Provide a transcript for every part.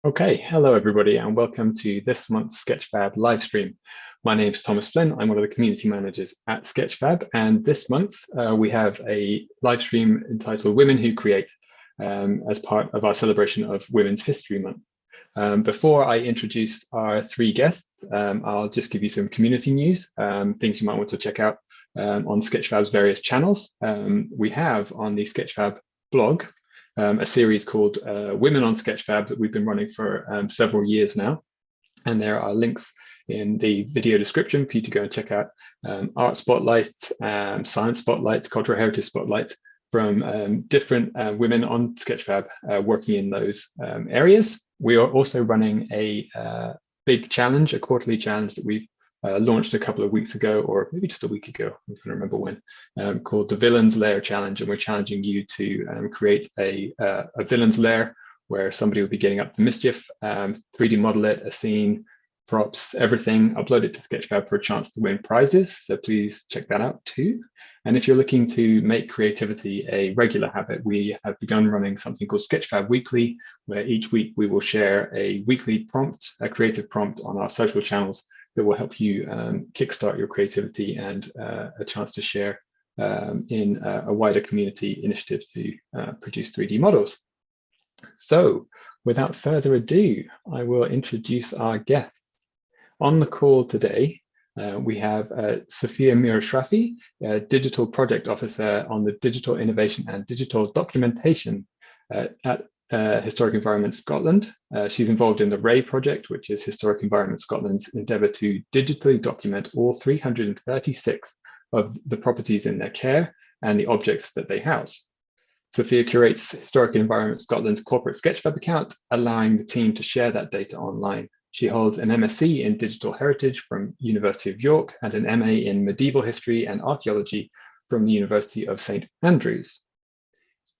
Okay, hello everybody and welcome to this month's Sketchfab livestream. My name is Thomas Flynn, I'm one of the community managers at Sketchfab, and this month we have a livestream entitled Women Who Create as part of our celebration of Women's History Month. Before I introduce our three guests, I'll just give you some community news, things you might want to check out on Sketchfab's various channels. We have on the Sketchfab blog a series called Women on Sketchfab that we've been running for several years now. And there are links in the video description for you to go and check out art spotlights, science spotlights, cultural heritage spotlights from different women on Sketchfab working in those areas. We are also running a big challenge, a quarterly challenge that we've launched a couple of weeks ago, or maybe just a week ago, I can't remember when, called the Villains Lair Challenge. And we're challenging you to create a villain's lair where somebody will be getting up to mischief, 3D model it, a scene, props, everything, upload it to Sketchfab for a chance to win prizes. So please check that out too. And if you're looking to make creativity a regular habit, we have begun running something called Sketchfab Weekly, where each week we will share a weekly prompt, a creative prompt on our social channels that will help you kickstart your creativity and a chance to share in a wider community initiative to produce 3D models. So without further ado, I will introduce our guests. On the call today, we have Sophia Mirashrafi, Digital Project Officer on the Digital Innovation and Digital Documentation at Historic Environment Scotland. She's involved in the RAY project, which is Historic Environment Scotland's endeavour to digitally document all 336 of the properties in their care and the objects that they house. Sophia curates Historic Environment Scotland's corporate Sketchfab account, allowing the team to share that data online. She holds an MSc in Digital Heritage from University of York and an MA in Medieval History and Archaeology from the University of St Andrews.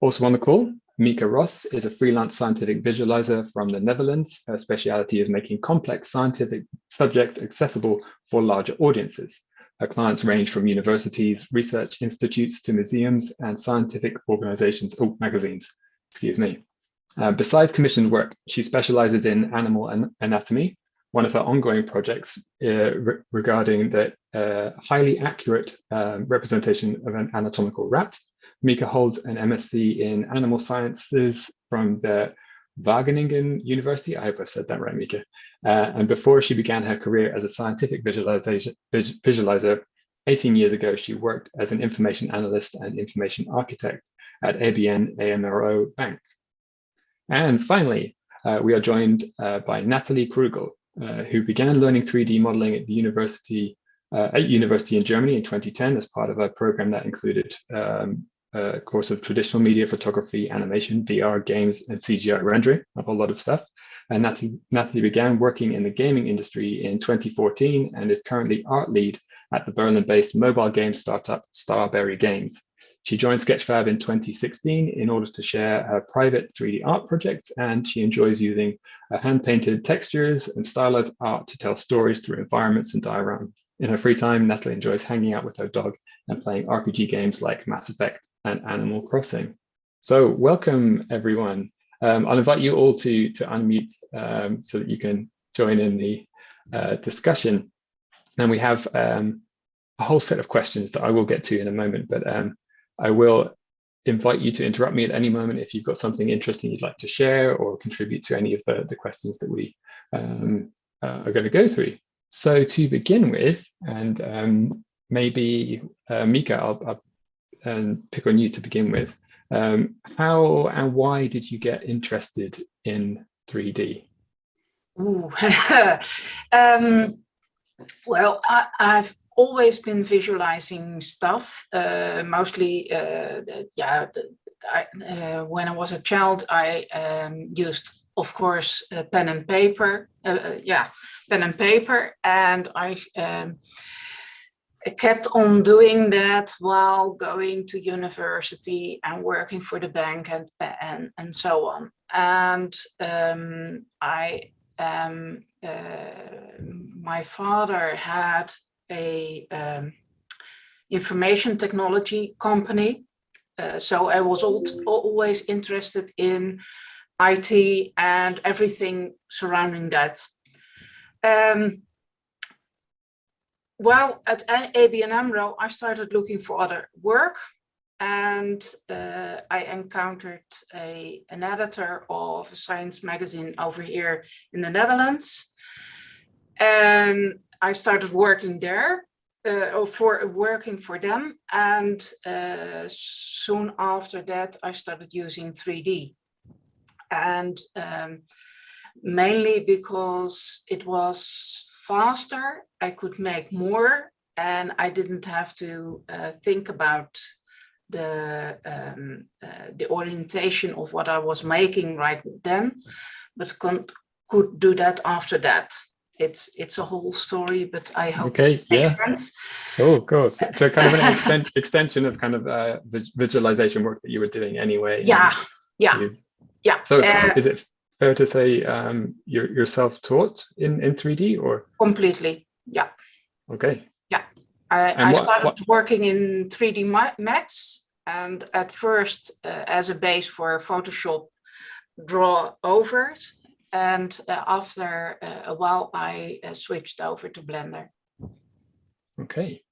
Also on the call, Mieke Roth is a freelance scientific visualizer from the Netherlands. Her speciality is making complex scientific subjects accessible for larger audiences. Her clients range from universities, research institutes to museums and scientific organizations, magazines, excuse me. Besides commissioned work, she specializes in animal anatomy. One of her ongoing projects regarding the highly accurate representation of an anatomical rat. Mieke holds an MSc in Animal Sciences from the Wageningen University. I hope I said that right, Mieke. And before she began her career as a scientific visualizer, 18 years ago, she worked as an information analyst and information architect at ABN AMRO Bank. And finally, we are joined by Nathalie Krugel, who began learning 3D modeling at the university in Germany in 2010 as part of a program that included a course of traditional media photography, animation, VR, games, and CGI rendering, a whole lot of stuff. And Nathalie began working in the gaming industry in 2014 and is currently art lead at the Berlin-based mobile game startup Starberry Games. She joined Sketchfab in 2016 in order to share her private 3D art projects, and she enjoys using hand-painted textures and stylized art to tell stories through environments and dioramas. In her free time, Nathalie enjoys hanging out with her dog and playing RPG games like Mass Effect and Animal Crossing. So welcome, everyone. I'll invite you all to unmute so that you can join in the discussion. And we have a whole set of questions that I will get to in a moment, but I will invite you to interrupt me at any moment if you've got something interesting you'd like to share or contribute to any of the questions that we are going to go through. So to begin with, and maybe Mieke, I'll pick on you to begin with. How and why did you get interested in 3D? Ooh. Well, I've always been visualizing stuff, mostly, when I was a child, I used, of course, pen and paper, and I kept on doing that while going to university and working for the bank and so on. And my father had a information technology company, so I was always interested in IT and everything surrounding that. Well, at ABN AMRO, I started looking for other work, and I encountered an editor of a science magazine over here in the Netherlands. And I started working there, working for them. And soon after that, I started using 3D. And mainly because it was faster, I could make more, and I didn't have to think about the orientation of what I was making right then, but could do that after that. It's a whole story, but I hope it makes sense. Oh, cool. So kind of an extension of kind of visualization work that you were doing anyway. Yeah. So is it fair to say you're self-taught in 3D or? Completely, yeah. Okay. Yeah, I started working in 3D Max, and at first as a base for Photoshop, draw over it, and after a while I switched over to Blender. Okay,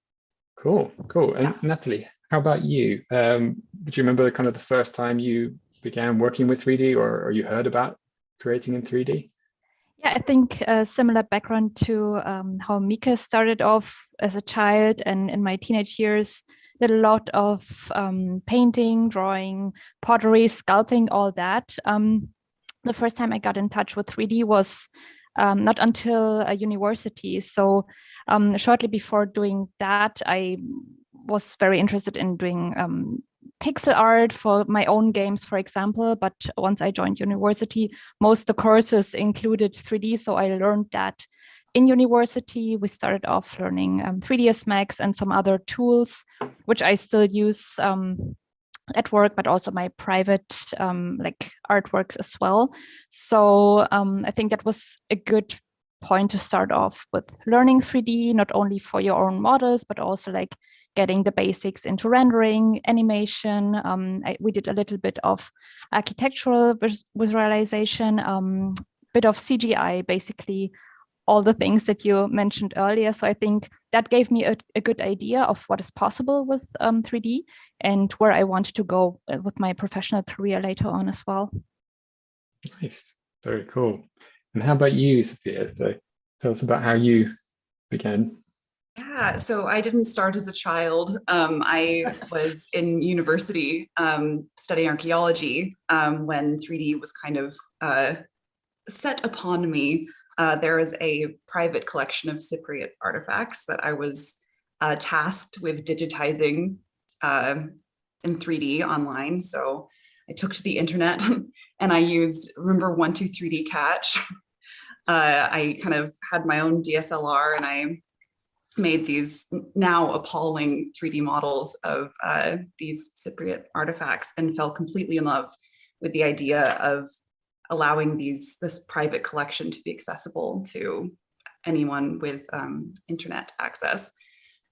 cool. And Nathalie, how about you? Do you remember kind of the first time you began working with 3D, or you heard about creating in 3D? Yeah, I think a similar background to how Mieke started off as a child, and in my teenage years did a lot of painting, drawing, pottery, sculpting, all that. The first time I got in touch with 3D was not until a university. So shortly before doing that, I was very interested in doing pixel art for my own games, for example. But once I joined university, most of the courses included 3D. So I learned that in university. We started off learning 3ds Max and some other tools, which I still use at work, but also my private like artworks as well. So I think that was a good point to start off with learning 3D, not only for your own models, but also like getting the basics into rendering, animation. We did a little bit of architectural visualization, bit of CGI, basically all the things that you mentioned earlier. So I think that gave me a good idea of what is possible with 3D and where I want to go with my professional career later on as well. Nice, very cool. And how about you, Sophia? So tell us about how you began. Yeah, so I didn't start as a child. I was in university studying archaeology when 3D was kind of set upon me. There is a private collection of Cypriot artifacts that I was tasked with digitizing in 3D online. So I took to the internet and I used, remember 123D Catch. I kind of had my own DSLR and I made these now appalling 3D models of these Cypriot artifacts and fell completely in love with the idea of allowing this private collection to be accessible to anyone with internet access.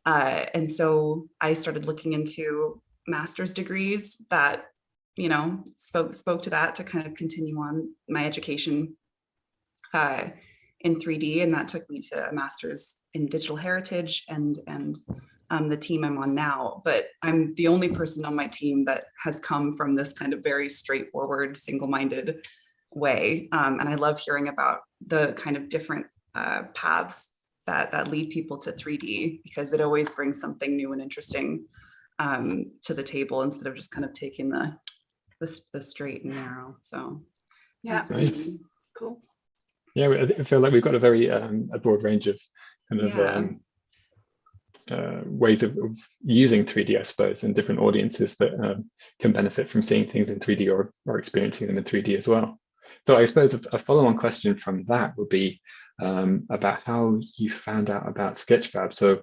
And so I started looking into master's degrees that, you know, spoke to that to kind of continue on my education in 3D, and that took me to a master's in digital heritage and the team I'm on now. But I'm the only person on my team that has come from this kind of very straightforward, single-minded way. And I love hearing about the kind of different paths that lead people to 3D, because it always brings something new and interesting to the table instead of just kind of taking the straight and narrow. So yeah, nice. Cool. Yeah, I feel like we've got a very a broad range of kind of ways of using 3D, I suppose, and different audiences that can benefit from seeing things in 3D or experiencing them in 3D as well. So I suppose a follow-on question from that would be about how you found out about Sketchfab. So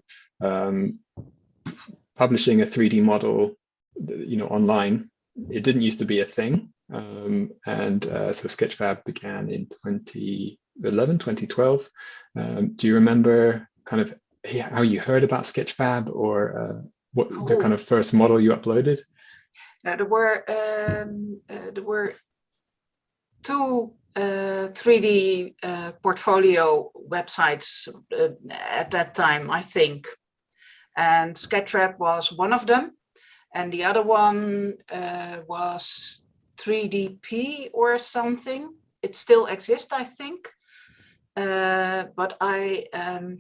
publishing a 3D model, you know, online, it didn't used to be a thing. So Sketchfab began in 2011, 2012. Do you remember kind of how you heard about Sketchfab, or what the kind of first model you uploaded? There were two 3D portfolio websites at that time, I think. And Sketchfab was one of them. And the other one was 3DP or something. It still exists, I think. But I've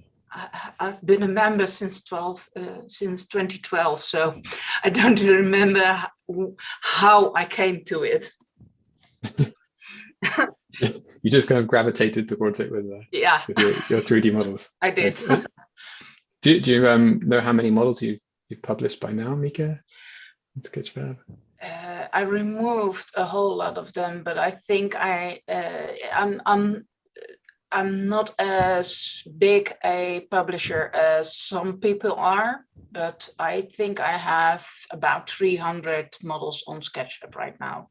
been a member since 2012, so I don't remember how I came to it. You just kind of gravitated towards it with your 3D models. I did. Do you know how many models you've published by now, Mieke, in Sketchfab? I removed a whole lot of them, but I think I'm not as big a publisher as some people are, but I think I have about 300 models on Sketchfab right now,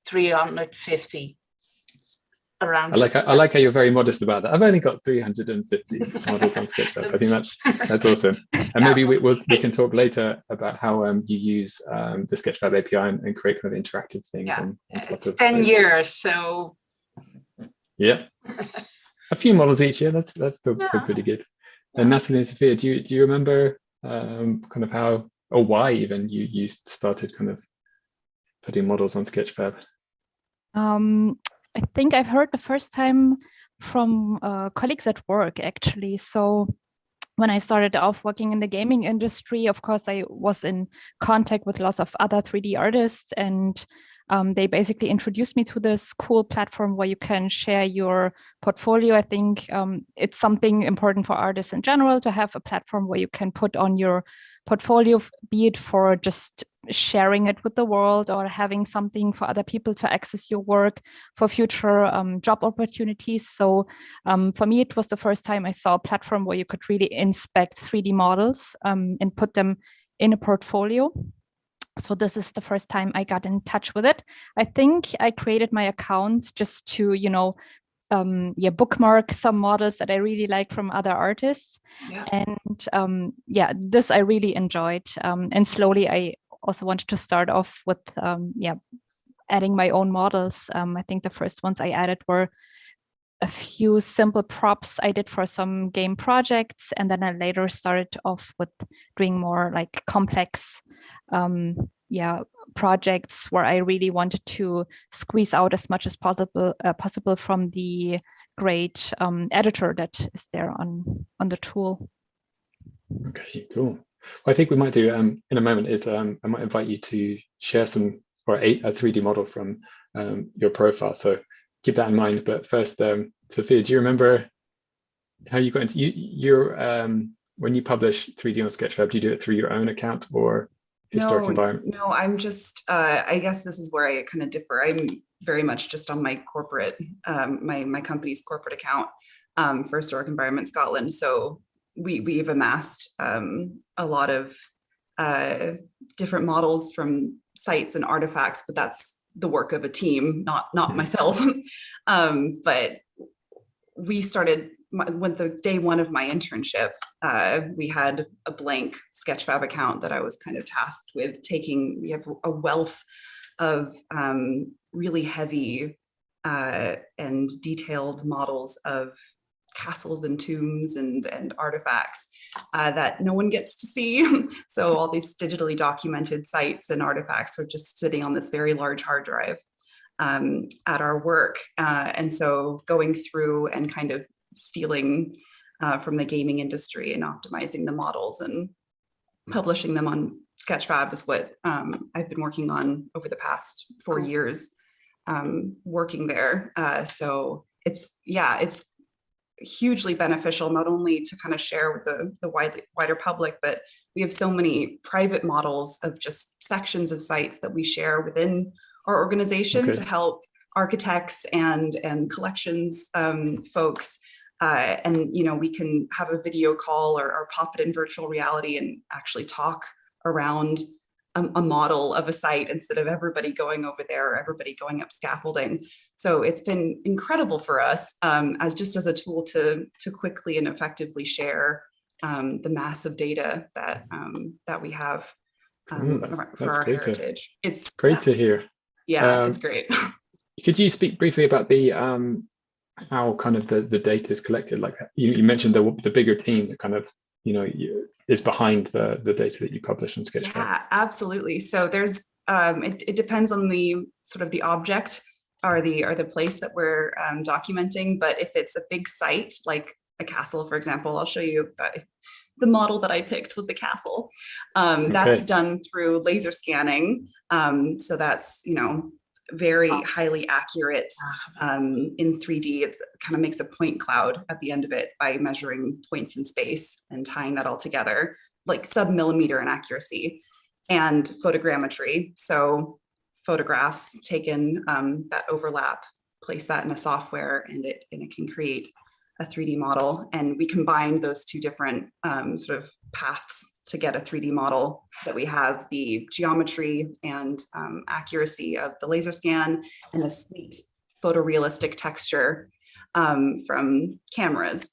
350 around. I like how you're very modest about that. I've only got 350 models on Sketchfab. I think that's awesome. And maybe we can talk later about how you use the Sketchfab API and create kind of interactive things. Yeah, on it's 10 years, so. Yeah. A few models each year. That's still pretty good. And Nathalie and Sophia, do you remember kind of how or why even you started kind of putting models on Sketchfab? I think I've heard the first time from colleagues at work, actually. So when I started off working in the gaming industry, of course, I was in contact with lots of other 3D artists, and they basically introduced me to this cool platform where you can share your portfolio. I think it's something important for artists in general to have a platform where you can put on your portfolio, be it for just sharing it with the world or having something for other people to access your work for future job opportunities. So for me, it was the first time I saw a platform where you could really inspect 3D models and put them in a portfolio. So this is the first time I got in touch with it. I think I created my account just to, bookmark some models that I really like from other artists. Yeah. And this I really enjoyed. And slowly I also wanted to start off with, adding my own models. I think the first ones I added were a few simple props I did for some game projects. And then I later started off with doing more like complex projects where I really wanted to squeeze out as much as possible from the great editor that is there on the tool. Okay, cool. What I think we might do in a moment is I might invite you to share some or a 3D model from your profile. So keep that in mind. But first, Sophia, do you remember how you got into when you publish 3D on Sketchfab? Do you do it through your own account or historic environment? No, I'm just, I guess this is where I kind of differ. I'm very much just on my corporate, my company's corporate account for Historic Environment Scotland. So we've amassed a lot of different models from sites and artifacts, but that's the work of a team, not myself. But we started when the day one of my internship, we had a blank Sketchfab account that I was kind of tasked with taking. We have a wealth of really heavy and detailed models of castles and tombs and artifacts that no one gets to see. So all these digitally documented sites and artifacts are just sitting on this very large hard drive at our work. And so going through and kind of stealing from the gaming industry and optimizing the models and publishing them on Sketchfab is what I've been working on over the past 4 years working there. So it's hugely beneficial, not only to kind of share with the wider public, but we have so many private models of just sections of sites that we share within our organization to help architects and collections folks. And we can have a video call or pop it in virtual reality and actually talk around a model of a site instead of everybody going over there or everybody going up scaffolding. So it's been incredible for us as a tool to quickly and effectively share the massive data that we have for our heritage. It's great to hear. Yeah, it's great. Could you speak briefly about the how kind of the data is collected? Like you mentioned the bigger team that kind of is behind the data that you publish on Sketchfab. Yeah, absolutely. So there's it depends on the sort of the object or the place that we're documenting. But if it's a big site like a castle, for example, I'll show you that the model that I picked was the castle. That's done through laser scanning. So that's very highly accurate in 3D. It kind of makes a point cloud at the end of it by measuring points in space and tying that all together, like sub-millimeter in accuracy. And photogrammetry, so photographs taken that overlap, place that in a software, and it can create a 3D model. And we combine those two different sort of paths to get a 3D model, so that we have the geometry and accuracy of the laser scan and the sweet photorealistic texture from cameras.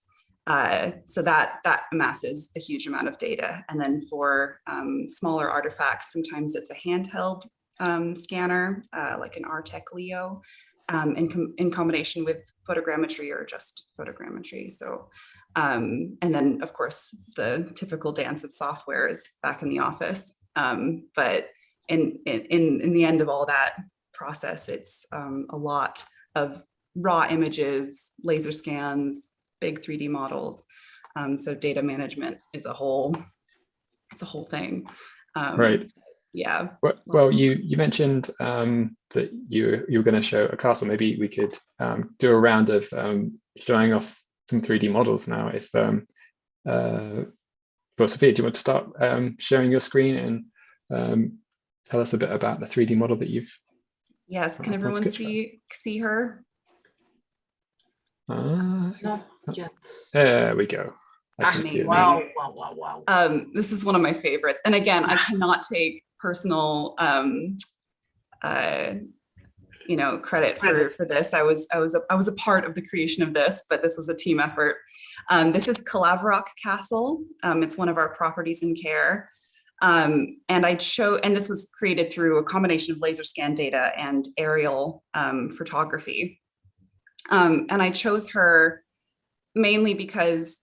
So that amasses a huge amount of data. And then for smaller artifacts, sometimes it's a handheld scanner, like an Artec Leo, in combination with photogrammetry or just photogrammetry. So, and then of course, the typical dance of software is back in the office. But in the end of all that process, it's a lot of raw images, laser scans, big 3D models. So data management is a whole thing. Right. Yeah. Well, you mentioned that you were going to show a castle. Maybe we could do a round of showing off some 3D models now. If well, Sophia, do you want to start sharing your screen and tell us a bit about the 3D model that you've? Yes. Can everyone see her? Not yet. There we go. Wow. This is one of my favorites. And again, I cannot take personal credit for this. I was a part of the creation of this, but this was a team effort. This is Caerlaverock Castle. It's one of our properties in Caer. And this was created through a combination of laser scan data and aerial photography. And I chose her mainly because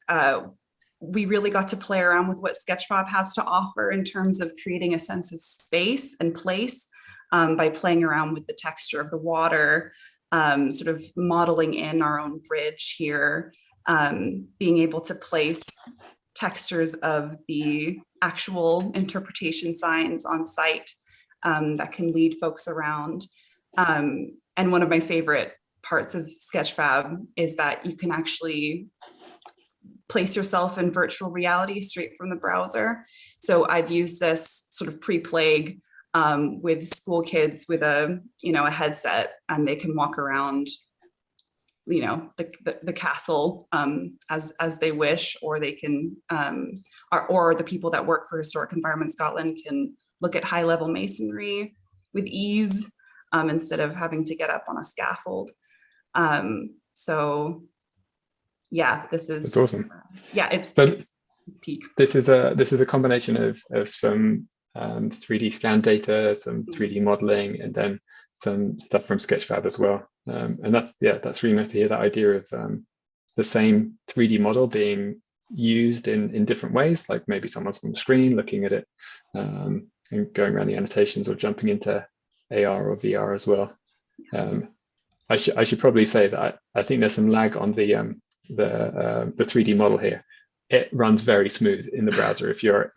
we really got to play around with what Sketchfab has to offer in terms of creating a sense of space and place by playing around with the texture of the water, sort of modeling in our own bridge here, being able to place textures of the actual interpretation signs on site that can lead folks around. And one of my favorite parts of Sketchfab is that you can actually place yourself in virtual reality straight from the browser. So I've used this sort of pre-plague with school kids with a headset, and they can walk around the castle as they wish, or they can or the people that work for Historic Environment Scotland can look at high-level masonry with ease instead of having to get up on a scaffold. So yeah, this is That's awesome. Yeah, it's peak. This is a combination of some 3D scan data, some 3D modeling, and then some stuff from Sketchfab as well. And that's really nice to hear that idea of the same 3D model being used in different ways, like maybe someone's on the screen looking at it and going around the annotations, or jumping into AR or VR as well. I should probably say that I think there's some lag on the 3D model here. It runs very smooth in the browser if you're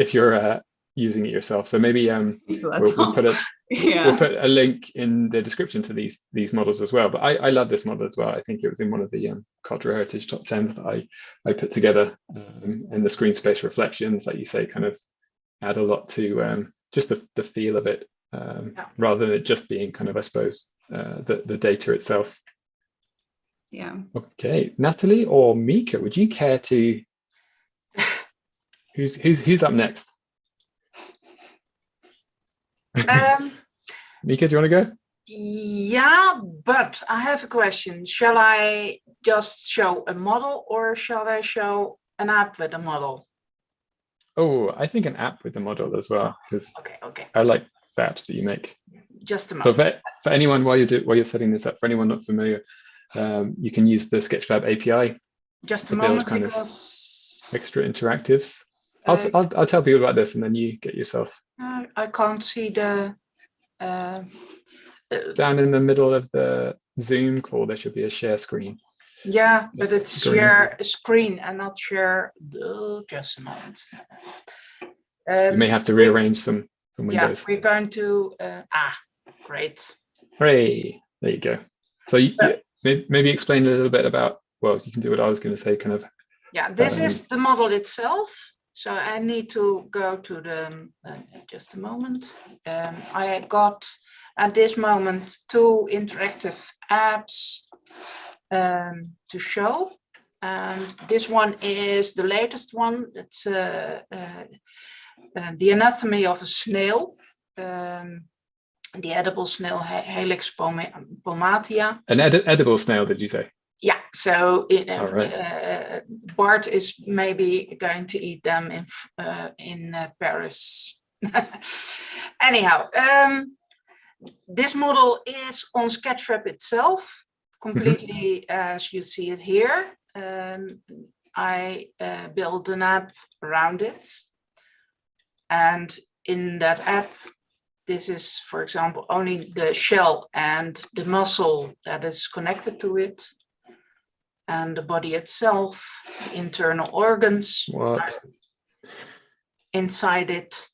using it yourself. So maybe we'll put a link in the description to these models as well. But I love this model as well. I think it was in one of the Cultural Heritage top 10s that I put together, and the screen space reflections, like you say, kind of add a lot to just the feel of it, rather than it just being kind of, I suppose, the data itself. Yeah. Okay, Nathalie or Mieke, would you care to? Who's up next? Mieke, do you want to go? Yeah, but I have a question. Shall I just show a model, or shall I show an app with a model? Oh, I think an app with a model as well, because Okay. I like the apps that you make. just a So moment. for anyone, while you're setting this up, for anyone not familiar, you can use the Sketchfab API Just a to build moment, kind of because extra interactives. I'll tell people about this, and then you get yourself I can't see the. down in the middle of the Zoom call. There should be a share screen. Yeah, but it's Green. share a screen and not share. Just a moment. You may have to rearrange some windows. Yeah, we're going to. Great. Hooray! There you go. So maybe explain a little bit about. Well, you can do what I was going to say. Kind of. Yeah, this is the model itself. So I need to go to the. Just a moment. I got at this moment 2 interactive apps to show, and this one is the latest one. It's the anatomy of a snail, the edible snail Helix pomatia. An edible snail, did you say? Yeah, so Right. Bart is maybe going to eat them in Paris. Anyhow, this model is on Sketchfab itself, completely as you see it here. I built an app around it. And in that app, this is, for example, only the shell and the muscle that is connected to it. And the body itself, the internal organs inside it.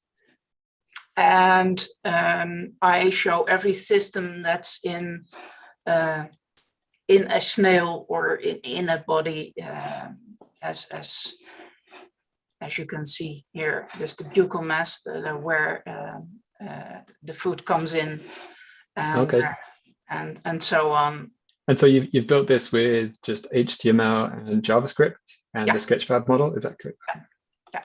And I show every system that's in a snail or in a body, as you can see here. There's the buccal mass where the food comes in, and so on. And so you've built this with just HTML and JavaScript and the Sketchfab model, is that correct? Yeah.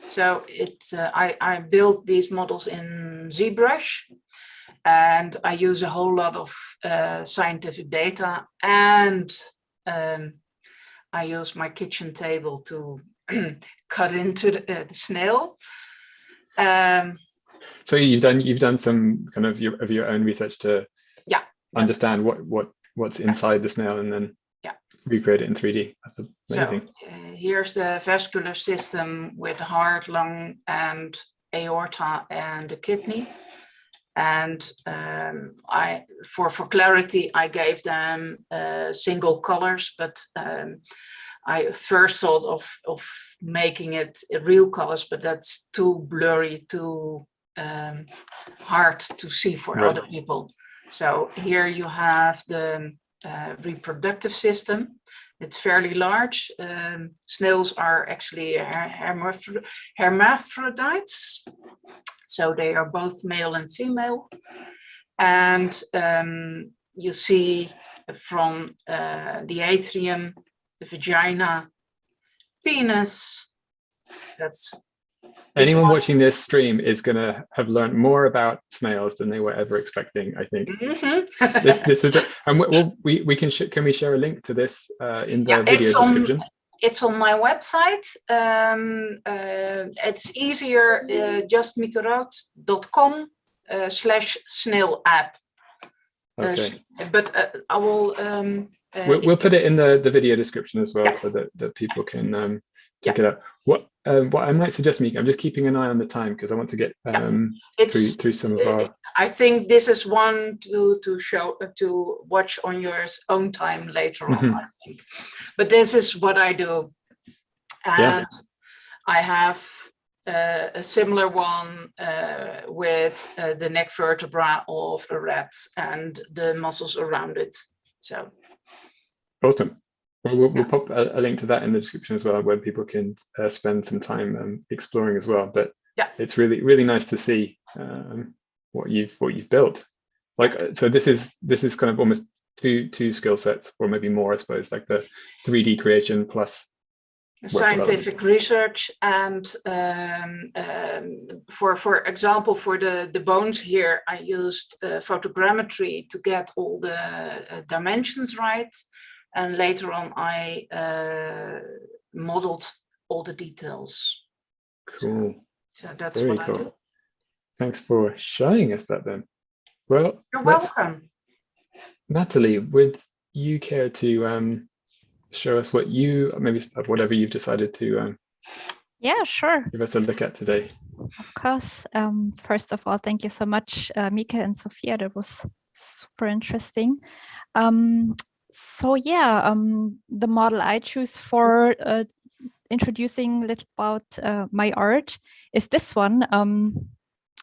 So it's I built these models in ZBrush, and I use a whole lot of scientific data, and I use my kitchen table to cut into the snail. So you've done some kind of your own research to understand what's inside the snail and then recreate it in 3D. That's amazing. So here's the vascular system with the heart, lung, and aorta and the kidney. And for clarity, I gave them single colors, but I first thought of making it real colors, but that's too blurry, too hard to see for other people. So here you have the reproductive system. It's fairly large. Snails are actually hermaphrodites. So they are both male and female. And you see from the atrium, the vagina, penis. That's anyone watching this stream is going to have learned more about snails than they were ever expecting, I think. This is and can we share a link to this in the video description? It's on my website. It's easier, just miekeroth.com/snail app. Okay. But I will. We'll put it in the video description as well, so that people can check it out. What I might suggest, Mieke, I'm just keeping an eye on the time because I want to get through some of our. I think this is one to watch on your own time later on. I think, but this is what I do, and I have a similar one with the neck vertebra of a rat and the muscles around it. So awesome. Well, we'll pop a link to that in the description as well, where people can spend some time exploring as well. But it's really nice to see what you've built. Like, so this is kind of almost two skill sets, or maybe more, I suppose, like the 3D creation plus scientific research, and for example, for the bones here, I used photogrammetry to get all the dimensions right. And later on, I modeled all the details. Cool. So that's very what cool. I do. Thanks for showing us that then. Well, You're welcome. Nathalie, would you care to show us what you, maybe whatever you've decided to Yeah, sure. give us a look at today? Of course. First of all, thank you so much, Mieke and Sophia. That was super interesting. So yeah, the model I choose for introducing a little about my art is this one.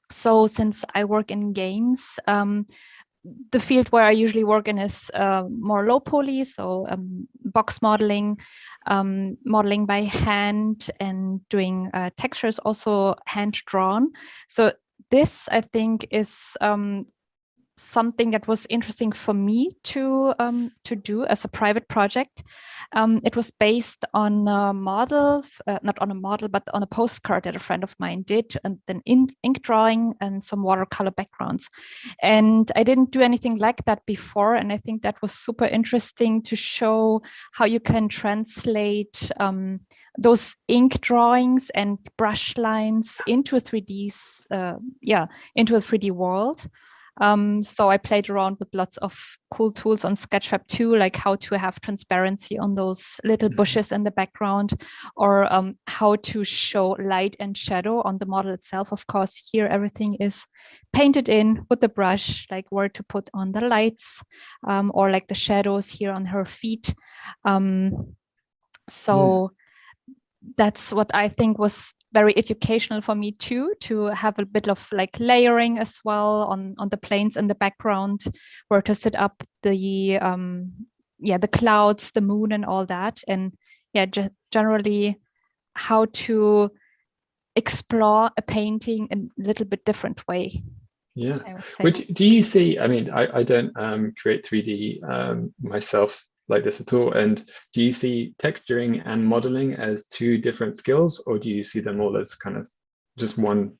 So since I work in games, the field where I usually work in is more low poly, so box modeling, modeling by hand, and doing textures also hand drawn. So this, I think, is something that was interesting for me to do as a private project. It was based on a model, not on a model, but on a postcard that a friend of mine did, and then ink drawing and some watercolor backgrounds. And I didn't do anything like that before, and I think that was super interesting to show how you can translate those ink drawings and brush lines into a 3D, into a 3D world. So I played around with lots of cool tools on Sketchfab too, like how to have transparency on those little bushes in the background, or how to show light and shadow on the model itself. Of course, here everything is painted in with the brush, like where to put on the lights, or like the shadows here on her feet. That's what I think was very educational for me too, to have a bit of like layering as well on the planes in the background, where to set up the the clouds, the moon, and all that, and just generally how to explore a painting in a little bit different way. Yeah. Do you see? I mean, I don't create 3D myself like this at all. And do you see texturing and modeling as two different skills, or do you see them all as kind of just one?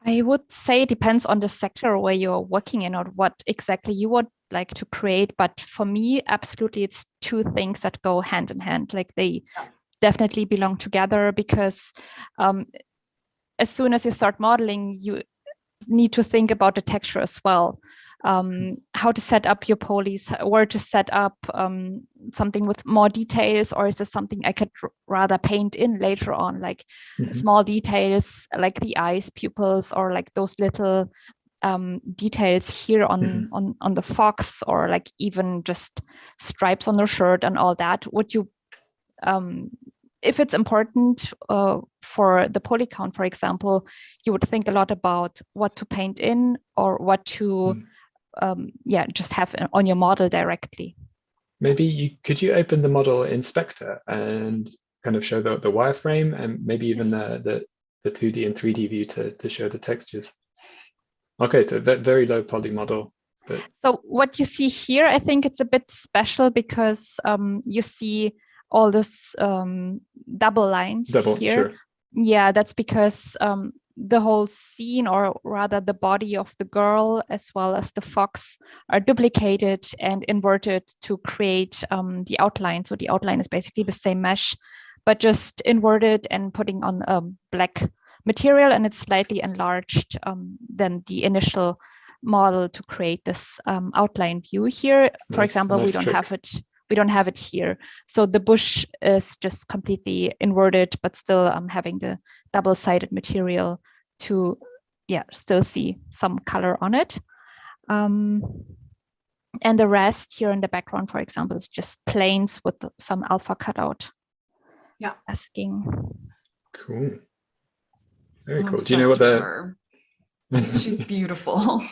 I would say it depends on the sector where you're working in or what exactly you would like to create. But for me, absolutely, it's two things that go hand in hand. Like they definitely belong together, because as soon as you start modeling, you need to think about the texture as well. How to set up your polys, where to set up something with more details, or is this something I could rather paint in later on, like small details like the eyes, pupils, or like those little details here on the fox, or like even just stripes on the shirt and all that. Would you if it's important for the poly count, for example, you would think a lot about what to paint in, or what to just have on your model directly. Maybe could you open the model inspector and kind of show the wireframe, and maybe even the 2D and 3D view to show the textures. Okay, so that very low poly model. But... So what you see here, I think it's a bit special, because you see all this double lines here. Sure. Yeah, that's because the whole scene, or rather the body of the girl as well as the fox, are duplicated and inverted to create the outline. So the outline is basically the same mesh, but just inverted and putting on a black material, and it's slightly enlarged than the initial model to create this outline view here. For example, we don't have it. We don't have it here. So the bush is just completely inverted, but still having the double-sided material to still see some color on it. And the rest here in the background, for example, is just planes with some alpha cutout. Yeah. Asking. Cool. Very cool. Do you know what the... She's beautiful.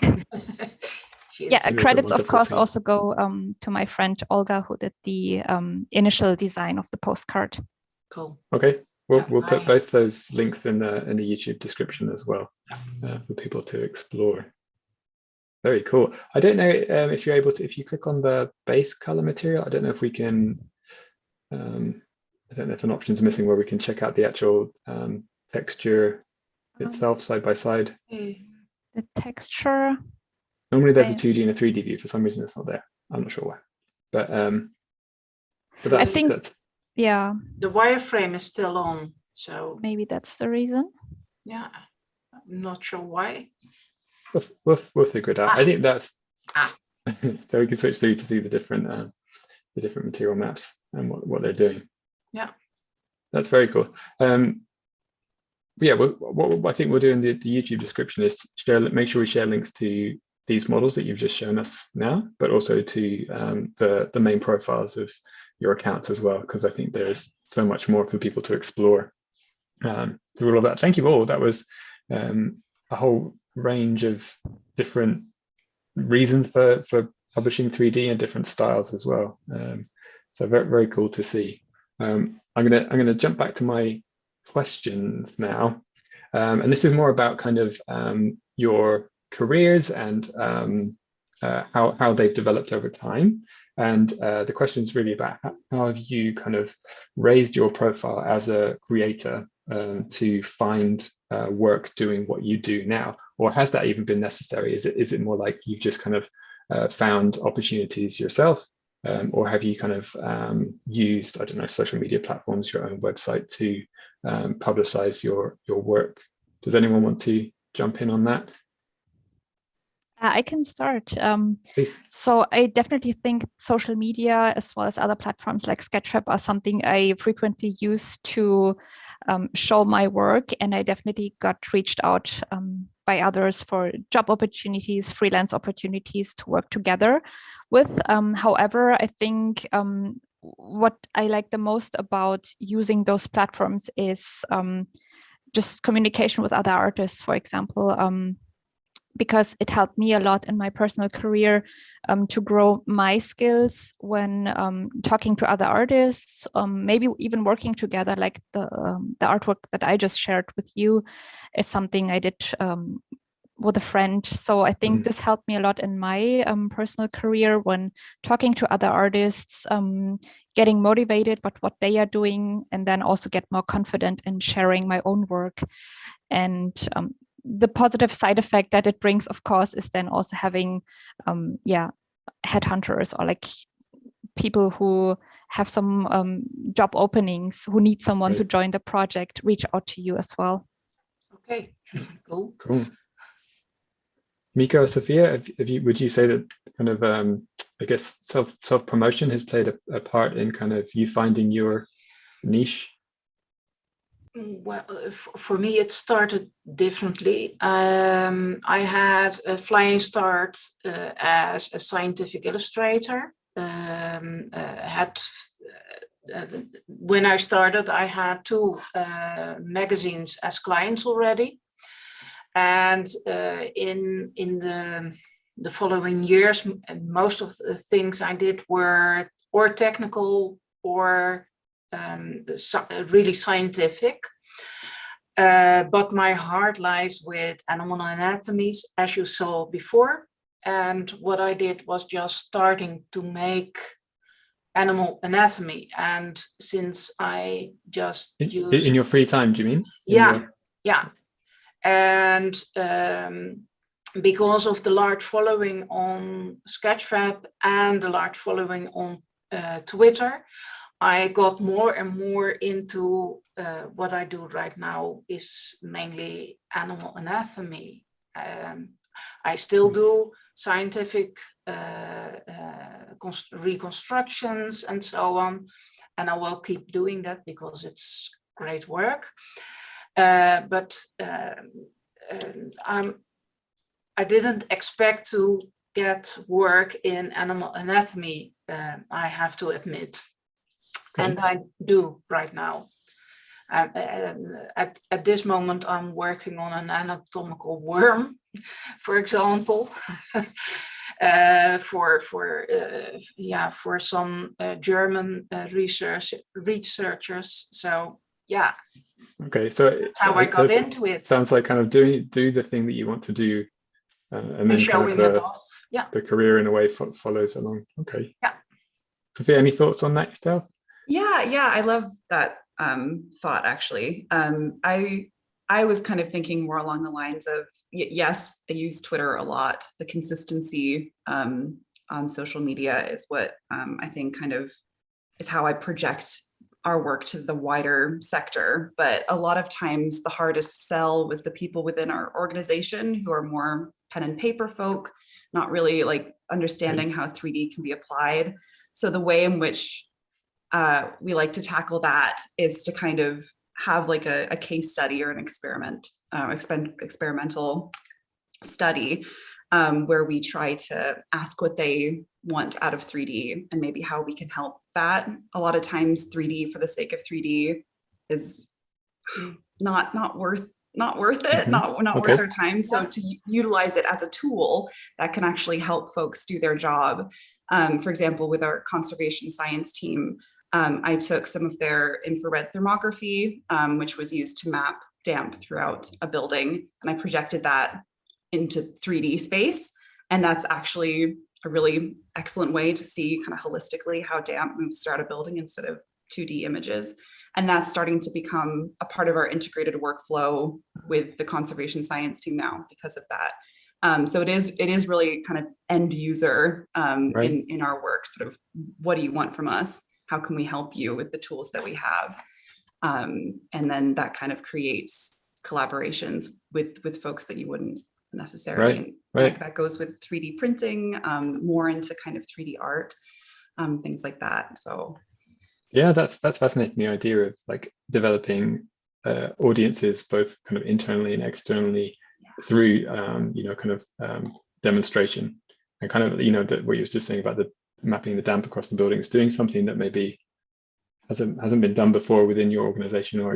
Credits of course also go to my friend Olga, who did the initial design of the postcard. Cool. Okay, we'll put both those links in the YouTube description as well, for people to explore. Very cool. I don't know if you're able to, if you click on the base color material, I don't know if we can, I don't know if an option is missing where we can check out the actual texture itself side by side. The texture. Normally there's a 2D and a 3D view. For some reason it's not there. I'm not sure why. But that's, I think the wireframe is still on. So maybe that's the reason. Yeah, I'm not sure why. We'll figure it out. I think that's Ah. so we can switch through to see the different material maps and what they're doing. Yeah, that's very cool. Yeah, what I think we'll do in the YouTube description is make sure we share links to these models that you've just shown us now, but also to the main profiles of your accounts as well, because I think there's so much more for people to explore through all of that. Thank you all. That was a whole range of different reasons for publishing 3D and different styles as well. So very cool to see. I'm gonna jump back to my questions now, and this is more about kind of your careers and how they've developed over time. And the question is really about how have you kind of raised your profile as a creator to find work doing what you do now, or has that even been necessary? Is it more like you've just kind of found opportunities yourself, or have you kind of used, I don't know, social media platforms, your own website to publicize your work? Does anyone want to jump in on that? I can start. So I definitely think social media as well as other platforms like Sketchfab are something I frequently use to show my work, and I definitely got reached out by others for job opportunities, freelance opportunities to work together with. However, I think what I like the most about using those platforms is just communication with other artists, for example, because it helped me a lot in my personal career to grow my skills when talking to other artists, maybe even working together, like the artwork that I just shared with you is something I did with a friend. So I think this helped me a lot in my personal career when talking to other artists, getting motivated by what they are doing, and then also get more confident in sharing my own work. And the positive side effect that it brings, of course, is then also having, headhunters or like people who have some job openings who need someone to join the project, reach out to you as well. Okay, cool. Mieke or Sophia, would you say that kind of, I guess, self-promotion has played a part in kind of you finding your niche? Well, for me, it started differently. I had a flying start as a scientific illustrator. When I started, I had 2 magazines as clients already, and in the following years, most of the things I did were or technical or really scientific, but my heart lies with animal anatomies, as you saw before. And what I did was just starting to make animal anatomy. And since I just used in your free time, do you mean? Yeah. And because of the large following on Sketchfab and the large following on Twitter, I got more and more into what I do right now is mainly animal anatomy. I still do scientific reconstructions and so on, and I will keep doing that because it's great work. But I didn't expect to get work in animal anatomy, I have to admit. And I do right now. At this moment, I'm working on an anatomical worm, for example, for some German researchers. So yeah. Okay, so that's how I got into it. Sounds like kind of do the thing that you want to do, and then showing kind of it off. Yeah. The career in a way follows along. Okay. Yeah. Sophia, any thoughts on that yourself? Yeah, I love that thought, actually. I was kind of thinking more along the lines of, yes, I use Twitter a lot. The consistency on social media is what I think kind of is how I project our work to the wider sector, but a lot of times the hardest sell was the people within our organization who are more pen and paper folk, not really like understanding how 3D can be applied. So the way in which we like to tackle that is to kind of have like a case study or an experimental study where we try to ask what they want out of 3D and maybe how we can help that. A lot of times 3D for the sake of 3D is not worth it, not worth our time. So to utilize it as a tool that can actually help folks do their job. For example, with our conservation science team, I took some of their infrared thermography, which was used to map damp throughout a building, and I projected that into 3D space. And that's actually a really excellent way to see kind of holistically how damp moves throughout a building instead of 2D images. And that's starting to become a part of our integrated workflow with the conservation science team now because of that. So it is really kind of end user in our work, sort of, what do you want from us? How can we help you with the tools that we have? And then that kind of creates collaborations with folks that you wouldn't necessarily. Like that goes with 3D printing, more into kind of 3D art, things like that. So yeah, that's fascinating, the idea of like developing audiences both kind of internally and externally through demonstration, and kind of what you were just saying about the mapping the damp across the buildings, doing something that maybe hasn't been done before within your organization, or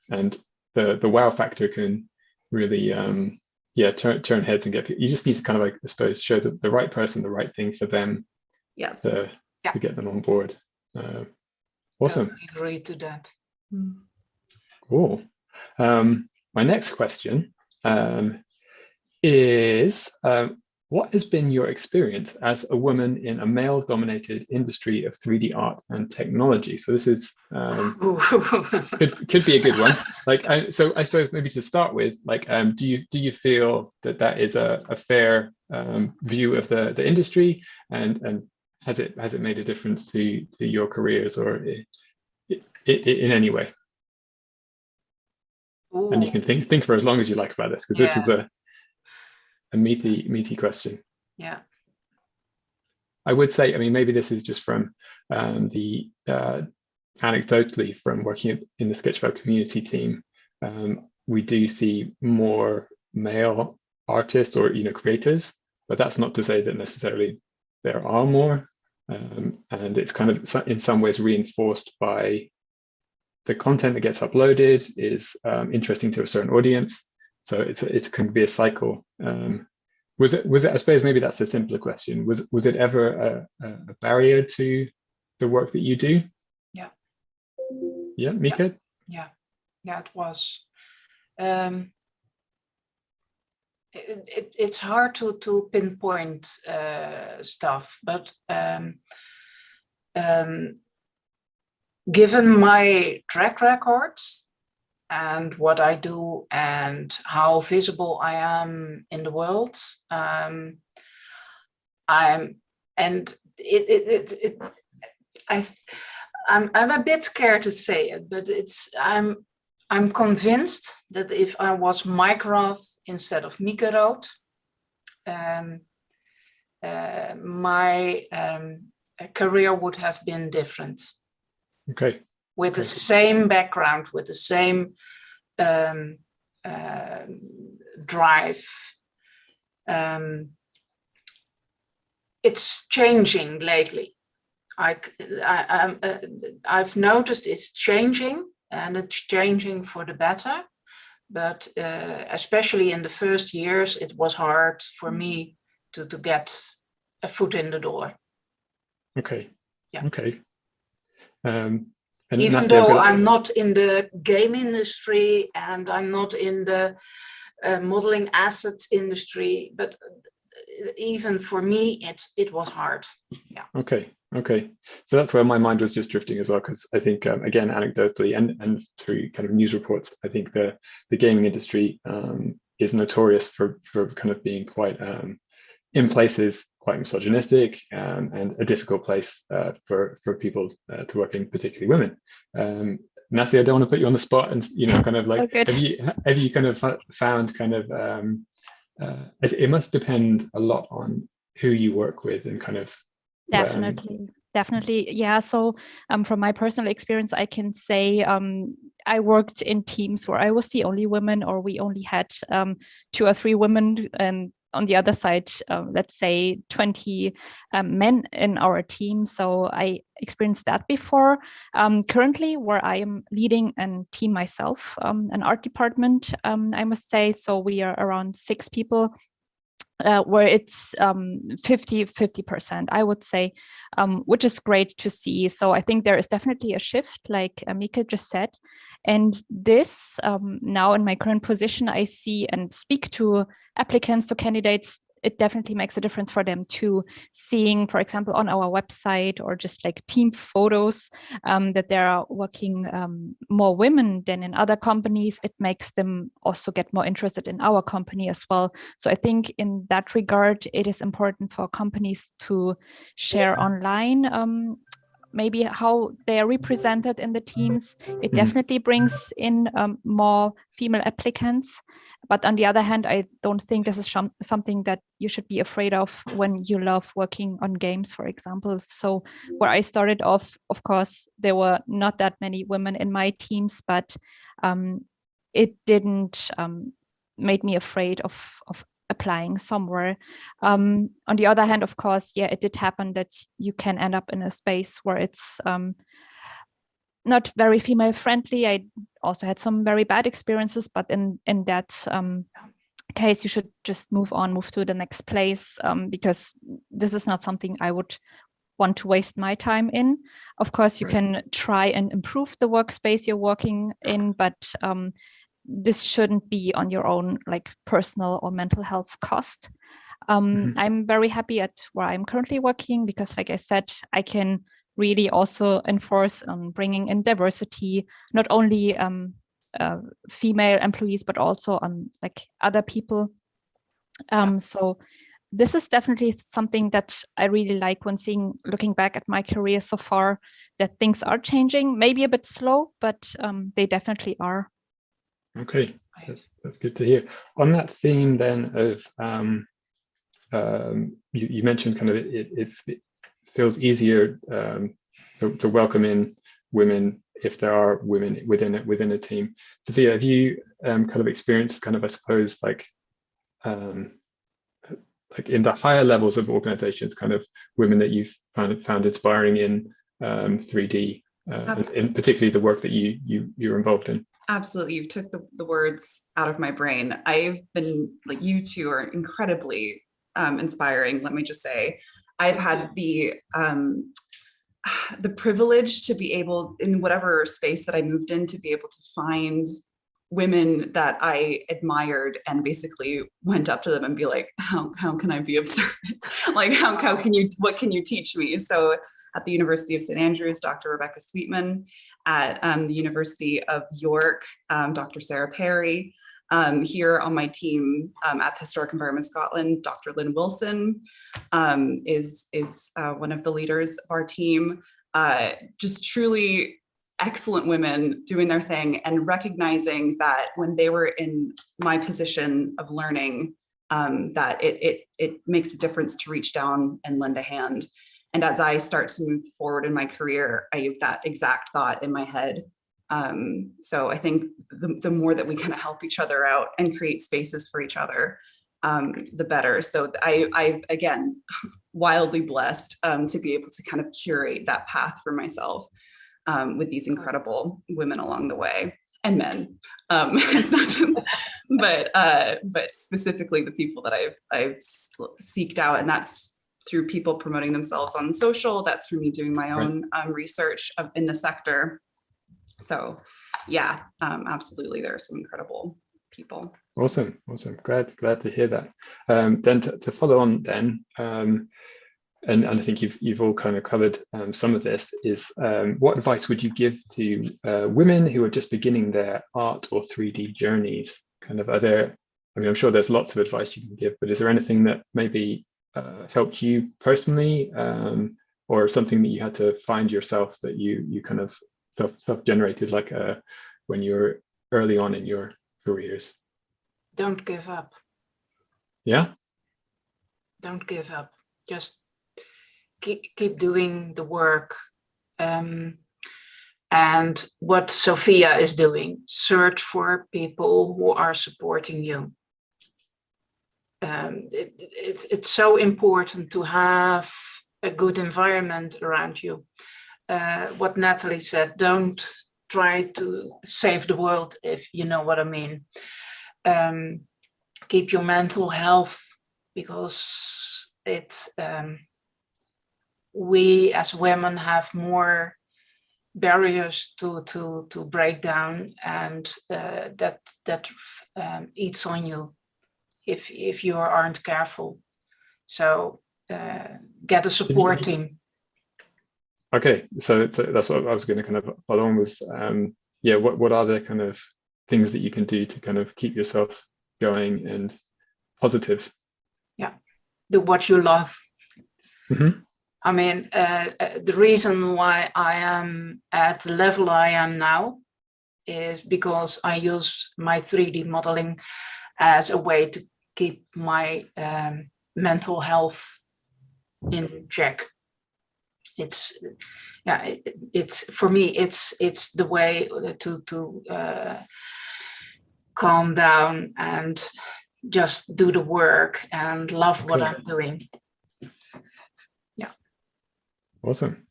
and the wow factor can really turn heads and get people. You just need to kind of like, I suppose, show the right person the right thing for them, to get them on board. Awesome. Totally agree to that. Cool. My next question is what has been your experience as a woman in a male-dominated industry of 3D art and technology? So this is could be a good one. Like, so I suppose maybe to start with, like, do you feel that is a fair view of the industry, and has it made a difference to your careers, or in any way? Ooh. And you can think for as long as you like about this, because this is a meaty question. Yeah. I would say, I mean, maybe this is just from the anecdotally from working in the Sketchfab community team. We do see more male artists or creators, but that's not to say that necessarily there are more. And it's kind of in some ways reinforced by the content that gets uploaded is interesting to a certain audience. So it can be a cycle. Was it? I suppose maybe that's a simpler question. Was it ever a barrier to the work that you do? Yeah. Yeah, Mieke? Yeah, it was. It's hard to pinpoint stuff, but given my track records and what I do and how visible I am in the world, I'm a bit scared to say it, but I'm convinced that if I was Mike Roth instead of Mieke Roth, my career would have been different. Okay. With the same background, with the same drive. It's changing lately. I've noticed it's changing, and it's changing for the better. But especially in the first years, it was hard for me to get a foot in the door. Okay. Yeah. Okay. Even though I'm not in the game industry and I'm not in the modeling assets industry, but even for me, it was hard. Yeah. Okay. So that's where my mind was just drifting as well, because I think again, anecdotally and through kind of news reports, I think the gaming industry is notorious for kind of being quite in places quite misogynistic, and a difficult place for people to work in, particularly women. Nathalie, I don't want to put you on the spot, and kind of like, have you kind of found kind of it must depend a lot on who you work with and kind of Definitely, yeah. So from my personal experience, I can say I worked in teams where I was the only woman, or we only had 2 or 3 women, and on the other side, let's say 20 men in our team. So I experienced that before. Currently, where I am leading a team myself, an art department, I must say. So we are around 6 people. Where it's 50%, I would say, which is great to see. So I think there is definitely a shift, like Mieke just said. And this, now in my current position, I see and speak to applicants, to candidates. It definitely makes a difference for them too, seeing, for example, on our website or just like team photos, that there are working more women than in other companies. It makes them also get more interested in our company as well. So I think in that regard, it is important for companies to share online maybe how they are represented in the teams. It definitely brings in more female applicants. But on the other hand, I don't think this is something that you should be afraid of when you love working on games, for example. So where I started off, of course, there were not that many women in my teams, but it didn't make me afraid of applying somewhere. On the other hand, of course, yeah, it did happen that you can end up in a space where it's not very female friendly. I also had some very bad experiences, but in that case, you should just move to the next place, because this is not something I would want to waste my time in. Of course, you can try and improve the workspace you're working in, but this shouldn't be on your own like personal or mental health cost. I'm very happy at where I'm currently working, because like I said, I can really also enforce on bringing in diversity, not only female employees, but also on like other people. So this is definitely something that I really like when looking back at my career so far, that things are changing, maybe a bit slow, but they definitely are. Okay, that's good to hear. On that theme then of, you mentioned kind of it feels easier to welcome in women if there are women within a team. Sophia, have you kind of experienced kind of, I suppose, like in the higher levels of organizations, kind of women that you've found inspiring in 3D, and particularly the work that you're involved in? Absolutely. You took the words out of my brain. I've been, like, you two are incredibly inspiring. Let me just say, I've had the privilege to be able, in whatever space that I moved in, to be able to find women that I admired and basically went up to them and be like, how can I be of service? Like, what can you teach me? So at the University of St. Andrews, Dr. Rebecca Sweetman; at the University of York, Dr. Sarah Perry; here on my team at the Historic Environment Scotland, Dr. Lynn Wilson is one of the leaders of our team. Just truly excellent women doing their thing, and recognizing that when they were in my position of learning, that it makes a difference to reach down and lend a hand. And as I start to move forward in my career, I have that exact thought in my head. So I think the more that we kind of help each other out and create spaces for each other, the better. So I've again, wildly blessed to be able to kind of curate that path for myself with these incredible women along the way, and men. It's not just, but specifically the people that I've seeked out, and that's through people promoting themselves on social. That's for me doing my own research in the sector. So yeah, absolutely, there are some incredible people. Awesome. Glad to hear that. Then to follow on then, and I think you've all kind of covered some of this, is what advice would you give to women who are just beginning their art or 3D journeys? Kind of, are there, I mean, I'm sure there's lots of advice you can give, but is there anything that maybe helped you personally, or something that you had to find yourself that you kind of self-generated, like when you were early on in your careers? Don't give up. Yeah. Don't give up. Just keep doing the work. And what Sophia is doing, search for people who are supporting you. It's so important to have a good environment around you. What Nathalie said, don't try to save the world, if you know what I mean. Keep your mental health, because it's we as women have more barriers to break down, and that eats on you if you aren't careful. So get a support team. Okay, so that's what I was going to kind of follow on was, yeah, what are the kind of things that you can do to kind of keep yourself going and positive? Yeah, do what you love. Mm-hmm. I mean, the reason why I am at the level I am now is because I use my 3D modeling as a way to keep my mental health in check. It's, yeah, it's for me, it's the way to calm down and just do the work and love what I'm doing. Awesome.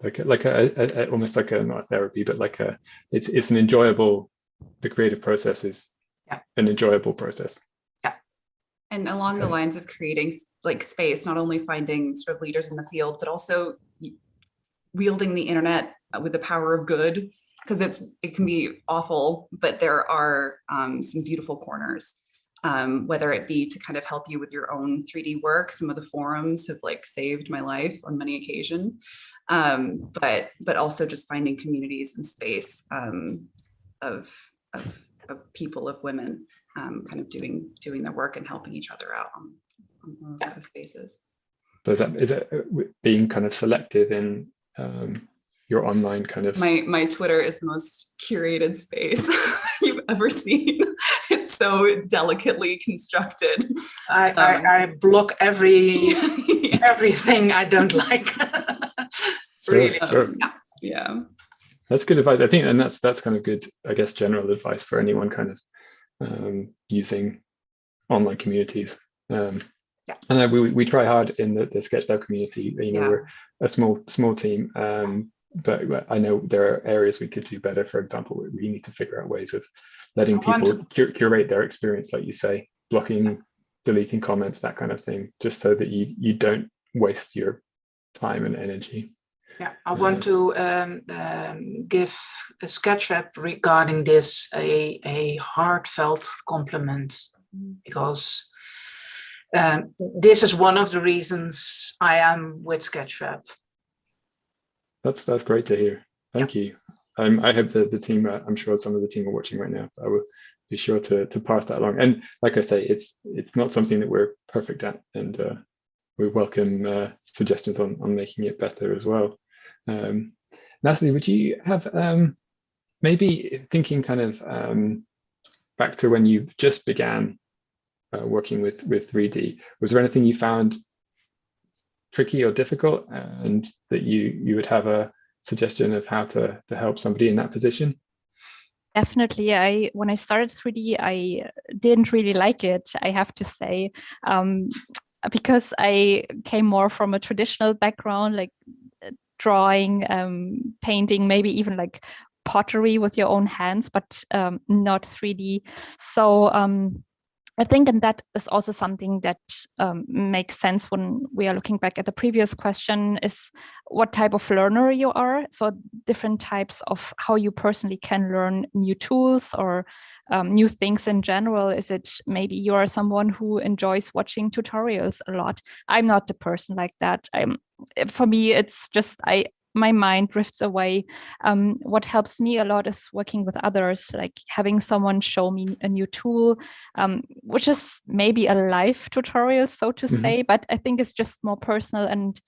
Like a almost like not a therapy, but like it's an enjoyable, the creative process is an enjoyable process. Yeah. And along the lines of creating like space, not only finding sort of leaders in the field, but also wielding the internet with the power of good, because it can be awful, but there are some beautiful corners. Whether it be to kind of help you with your own 3D work. Some of the forums have like saved my life on many occasions, but also just finding communities and space of people, of women, kind of doing their work and helping each other out on those kind of spaces. So is it being kind of selective in your online kind of? My Twitter is the most curated space you've ever seen. It's so delicately constructed. I block everything I don't like. Really. Sure. Yeah. That's good advice, I think, and that's kind of good, I guess, general advice for anyone kind of using online communities. And we try hard in the Sketchfab community. You know, we're a small team, but I know there are areas we could do better. For example, we need to figure out ways of letting people curate their experience, like you say, blocking, deleting comments, that kind of thing, just so that you don't waste your time and energy. Yeah, I want to give a Sketchfab regarding this a heartfelt compliment, because this is one of the reasons I am with Sketchfab. That's great to hear. Thank you. I hope that the team, I'm sure some of the team are watching right now. I will be sure to pass that along. And like I say, it's not something that we're perfect at, and we welcome suggestions on making it better as well. Nathalie, would you have maybe thinking kind of back to when you just began working with 3D, was there anything you found tricky or difficult, and that you would have a suggestion of how to help somebody in that position? Definitely. When I started 3D, I didn't really like it, I have to say, because I came more from a traditional background, like drawing, painting, maybe even like pottery with your own hands, but not 3D. So I think, and that is also something that makes sense when we are looking back at the previous question, is what type of learner you are. So different types of how you personally can learn new tools or new things in general. Is it maybe you are someone who enjoys watching tutorials a lot? I'm not the person like that. For me, it's just my mind drifts away. What helps me a lot is working with others, like having someone show me a new tool, which is maybe a live tutorial, so to say, but I think it's just more personal and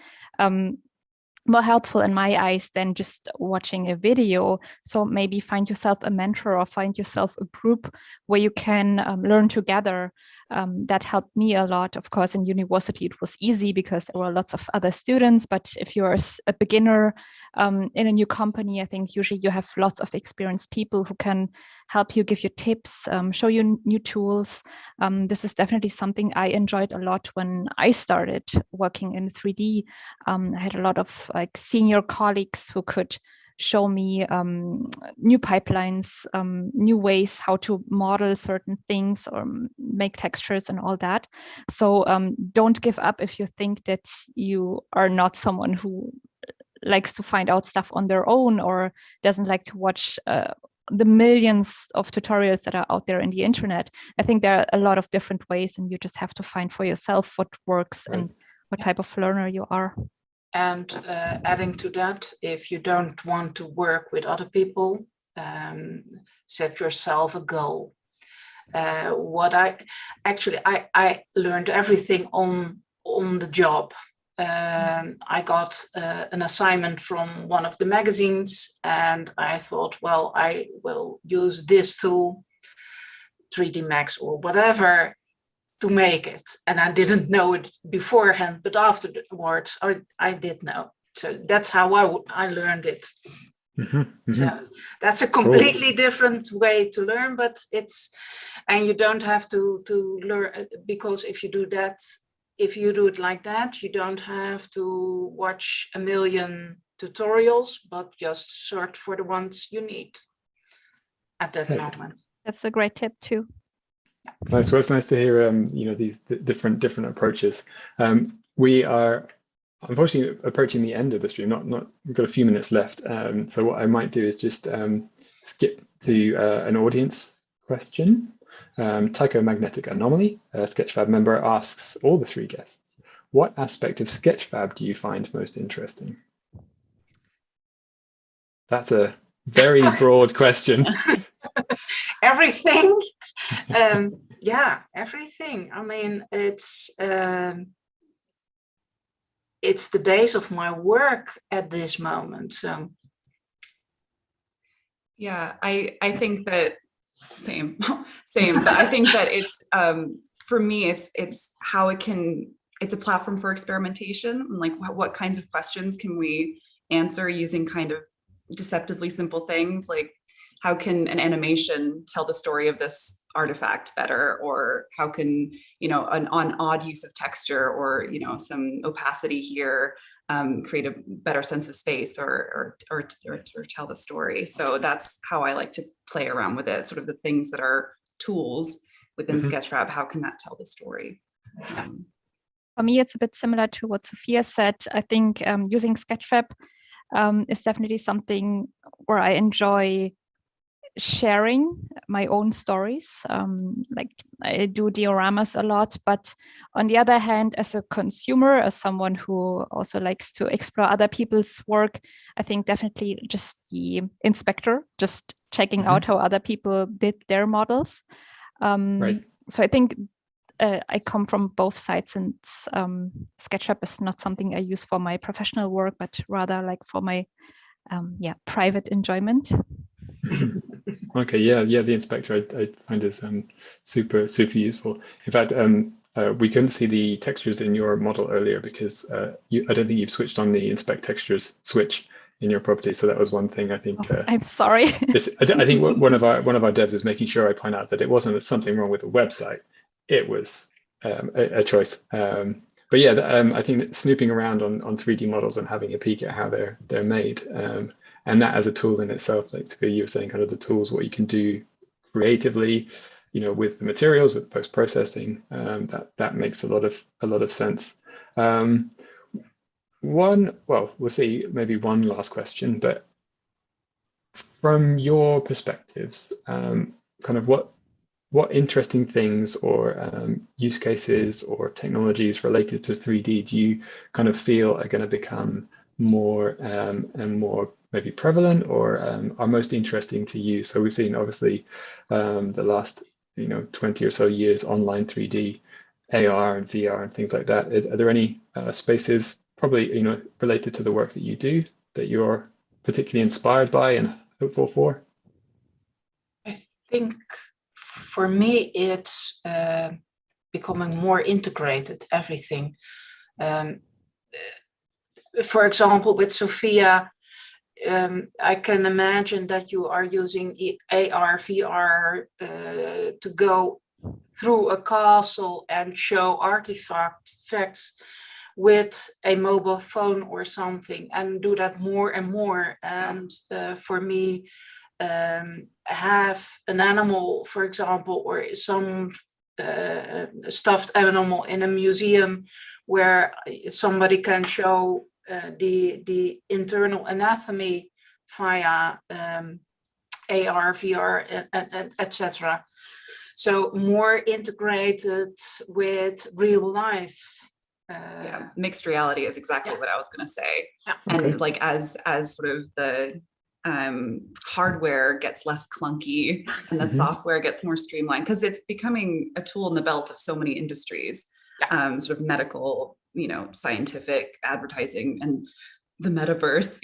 more helpful in my eyes than just watching a video. So maybe find yourself a mentor or find yourself a group where you can learn together. That helped me a lot. Of course, in university, it was easy because there were lots of other students. But if you're a beginner in a new company, I think usually you have lots of experienced people who can help you, give you tips, show you new tools. This is definitely something I enjoyed a lot when I started working in 3D. I had a lot of like senior colleagues who could show me new pipelines, new ways how to model certain things or make textures and all that. So don't give up if you think that you are not someone who likes to find out stuff on their own or doesn't like to watch the millions of tutorials that are out there in the internet. I think there are a lot of different ways, and you just have to find for yourself what works and what type of learner you are. And adding to that, if you don't want to work with other people, set yourself a goal. I learned everything on the job. I got an assignment from one of the magazines, and I thought, well, I will use this tool, 3D Max or whatever, to make it. And I didn't know it beforehand, but afterwards I did know. So that's how I learned it. So that's a completely different way to learn, but and you don't have to learn, because if you do it like that, you don't have to watch a million tutorials, but just search for the ones you need at that moment. That's a great tip too. Nice. Well, it's nice to hear these different approaches. We are unfortunately approaching the end of the stream. We've got a few minutes left. So what I might do is just skip to an audience question. Tychomagnetic Anomaly, a Sketchfab member, asks all the three guests, what aspect of Sketchfab do you find most interesting? That's a very broad question. Everything. Yeah, everything. I mean, it's the base of my work at this moment. So yeah, I think that same, but I think that it's for me, it's how it's a platform for experimentation, and like what kinds of questions can we answer using kind of deceptively simple things, like how can an animation tell the story of this artifact better, or how can an odd use of texture or some opacity here create a better sense of space or tell the story. So that's how I like to play around with it, sort of the things that are tools within Sketchfab. How can that tell the story? For me, it's a bit similar to what Sophia said. I think using Sketchfab is definitely something where I enjoy sharing my own stories. Like I do dioramas a lot, but on the other hand, as a consumer, as someone who also likes to explore other people's work, I think definitely just the inspector, just checking out how other people did their models. Right. So I think I come from both sides, and Sketchfab is not something I use for my professional work, but rather like for my private enjoyment. Okay, yeah, the inspector I find is super useful. In fact, we couldn't see the textures in your model earlier because I don't think you've switched on the inspect textures switch in your property. So that was one thing I think. I'm sorry. I think one of our devs is making sure I point out that it wasn't something wrong with the website. It was a choice. But yeah, I think that snooping around on 3D models and having a peek at how they're made. And that as a tool in itself, like Sophia, you were saying, kind of the tools, what you can do creatively, with the materials, with post-processing, that makes a lot of sense. We'll see, maybe one last question, but from your perspectives, kind of what interesting things or use cases or technologies related to 3D do you kind of feel are going to become more and more maybe prevalent, or are most interesting to you? So we've seen obviously the last 20 or so years online 3D, AR and VR and things like that. Are there any spaces probably related to the work that you do that you're particularly inspired by and hopeful for? I think for me it's becoming more integrated, everything. For example, with Sophia, I can imagine that you are using AR, VR to go through a castle and show artifacts with a mobile phone or something, and do that more and more. And for me, have an animal, for example, or some stuffed animal in a museum where somebody can show the internal anatomy via AR, VR, and etc. So more integrated with real life. Yeah, mixed reality is exactly what I was going to say. Yeah. Okay. And like as sort of the hardware gets less clunky and the software gets more streamlined, because it's becoming a tool in the belt of so many industries, sort of medical, scientific, advertising, and the metaverse,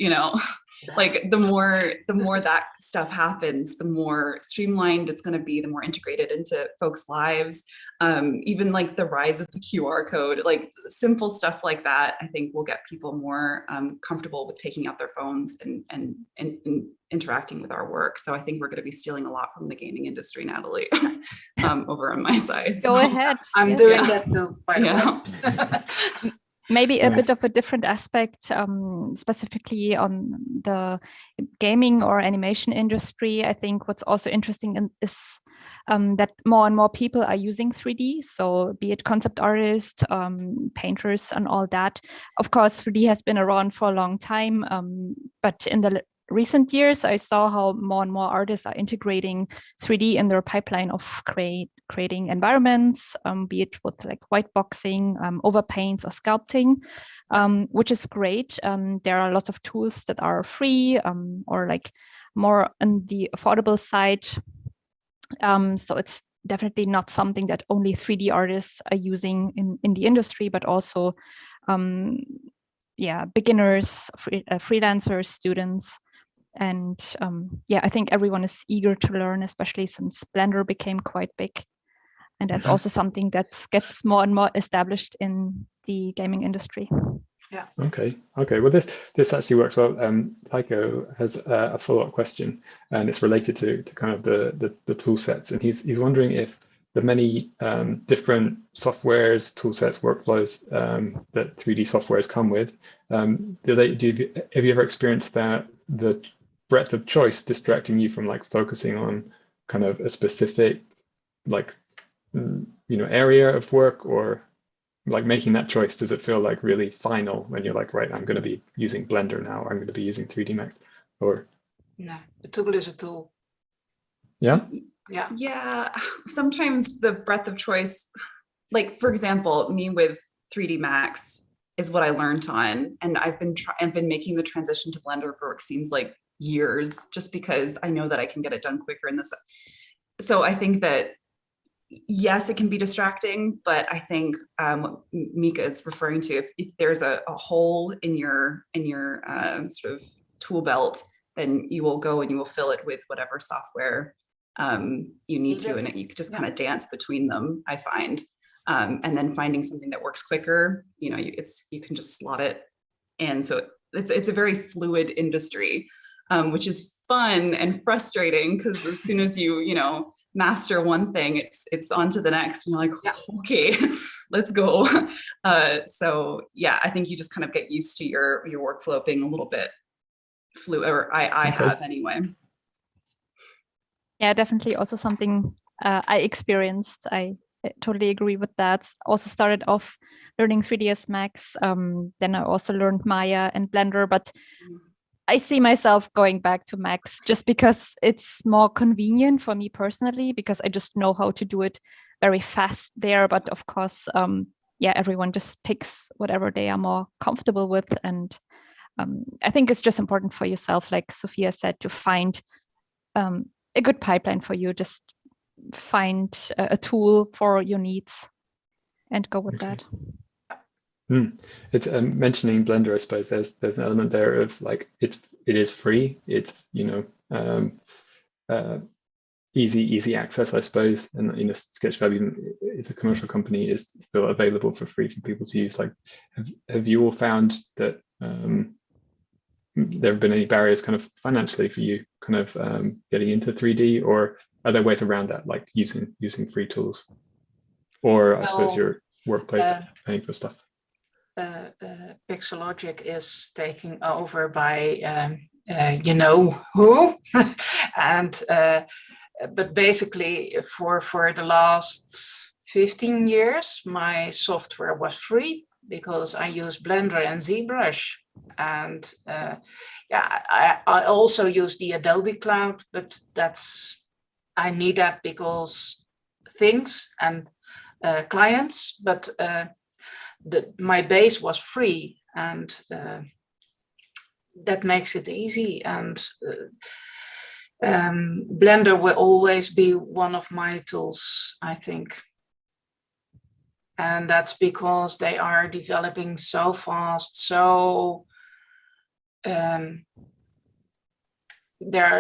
like the more that stuff happens, the more streamlined it's going to be, the more integrated into folks' lives. Even like the rise of the QR code, like simple stuff like that, I think will get people more comfortable with taking out their phones and interacting with our work. So I think we're going to be stealing a lot from the gaming industry, Nathalie, over on my side. Go ahead. I'm doing that too, by the way. Maybe a bit of a different aspect, specifically on the gaming or animation industry. I think what's also interesting is that more and more people are using 3D. So be it concept artists, painters, and all that. Of course, 3D has been around for a long time, but in the recent years, I saw how more and more artists are integrating 3D in their pipeline of creating environments, be it with like white boxing, overpaints, or sculpting, which is great. There are lots of tools that are free or like more on the affordable side. So it's definitely not something that only 3D artists are using in the industry, but also beginners, freelancers, students. And I think everyone is eager to learn, especially since Blender became quite big. And that's also something that gets more and more established in the gaming industry. Yeah. Okay. Well, this actually works well. Tycho has a follow-up question, and it's related to kind of the tool sets. And he's wondering if the many different softwares, tool sets, workflows that 3D softwares come with, have you ever experienced that the breadth of choice distracting you from like focusing on kind of a specific area of work, or like making that choice? Does it feel like really final when you're like, right, I'm going to be using Blender now, or I'm going to be using 3D Max? Or no, a tool is a tool. Yeah. Sometimes the breadth of choice, like for example, me with 3D Max is what I learned on, and I've been making the transition to Blender for what seems like years, just because I know that I can get it done quicker in this. So I think that yes, it can be distracting, but I think what Mieke is referring to, if there's a hole in your sort of tool belt, then you will go and you will fill it with whatever software you need to, and you can just kind of dance between them, I find. And then finding something that works quicker, you can just slot it in. So it's a very fluid industry, which is fun and frustrating, because as soon as you master one thing, it's on to the next, and you're like, okay, let's go. So yeah, I think you just kind of get used to your workflow being a little bit fluid, or I have anyway. Yeah, definitely also something I experienced. I totally agree with that. Also started off learning 3ds Max, then I also learned Maya and Blender, but I see myself going back to Max just because it's more convenient for me personally, because I just know how to do it very fast there. But of course, everyone just picks whatever they are more comfortable with. And I think it's just important for yourself, like Sophia said, to find a good pipeline for you. Just find a tool for your needs and go with that. It's mentioning Blender, I suppose there's an element there of like it is free. It's easy access, I suppose, and Sketchfab, even it's a commercial company, is still available for free for people to use. Like, have you all found that there have been any barriers kind of financially for you kind of getting into 3D, or are there ways around that, like using free tools, or I suppose your workplace paying for stuff? Pixelogic is taken over by you know who, and but basically for the last 15 years, my software was free because I use Blender and ZBrush, and I also use the Adobe Cloud, but I need that because things and clients, but my base was free, and that makes it easy. And Blender will always be one of my tools, I think. And that's because they are developing so fast, so they're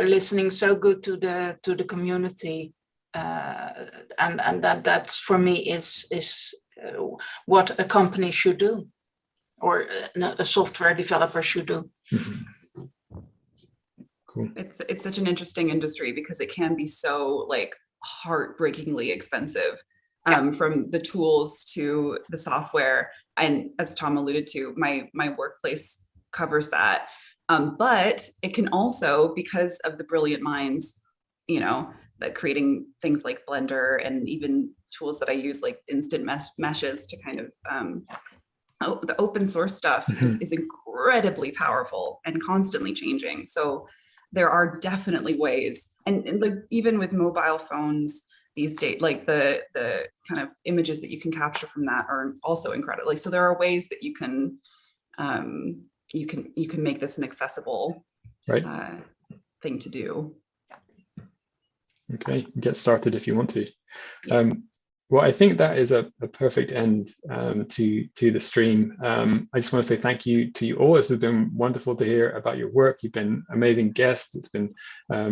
listening so good to the community, and that's for me is what a company should do, or a software developer should do. Cool. It's such an interesting industry because it can be so like heartbreakingly expensive, from the tools to the software. And as Tom alluded to, my workplace covers that. But it can also, because of the brilliant minds, that creating things like Blender and even tools that I use like instant meshes to kind of the open source stuff is incredibly powerful and constantly changing. So there are definitely ways, and like even with mobile phones these days, like the kind of images that you can capture from that are also incredible. Like, so there are ways that you can make this an accessible thing to do. Okay, get started if you want to. Well, I think that is a perfect end to the stream. I just want to say thank you to you all. This has been wonderful to hear about your work. You've been amazing guests. It's been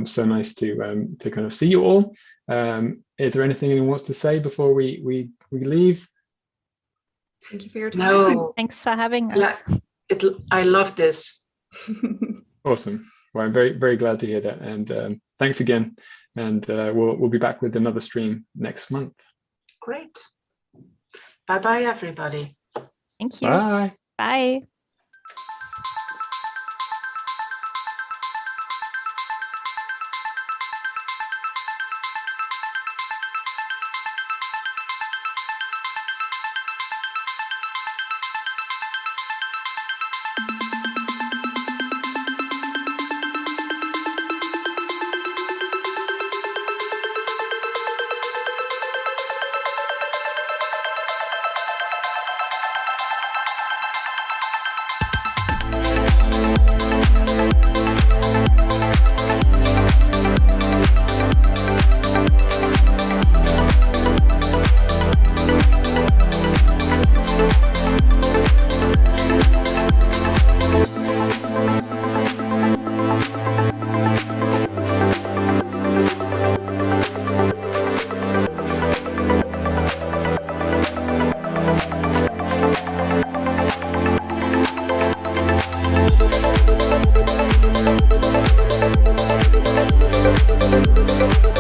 so nice to kind of see you all. Is there anything anyone wants to say before we leave? Thank you for your time. No. Thanks for having us. I love this. Awesome. Well, I'm very, very glad to hear that. And thanks again. And we'll be back with another stream next month. Great. Bye-bye, everybody. Thank you. Bye. Bye. Thank you.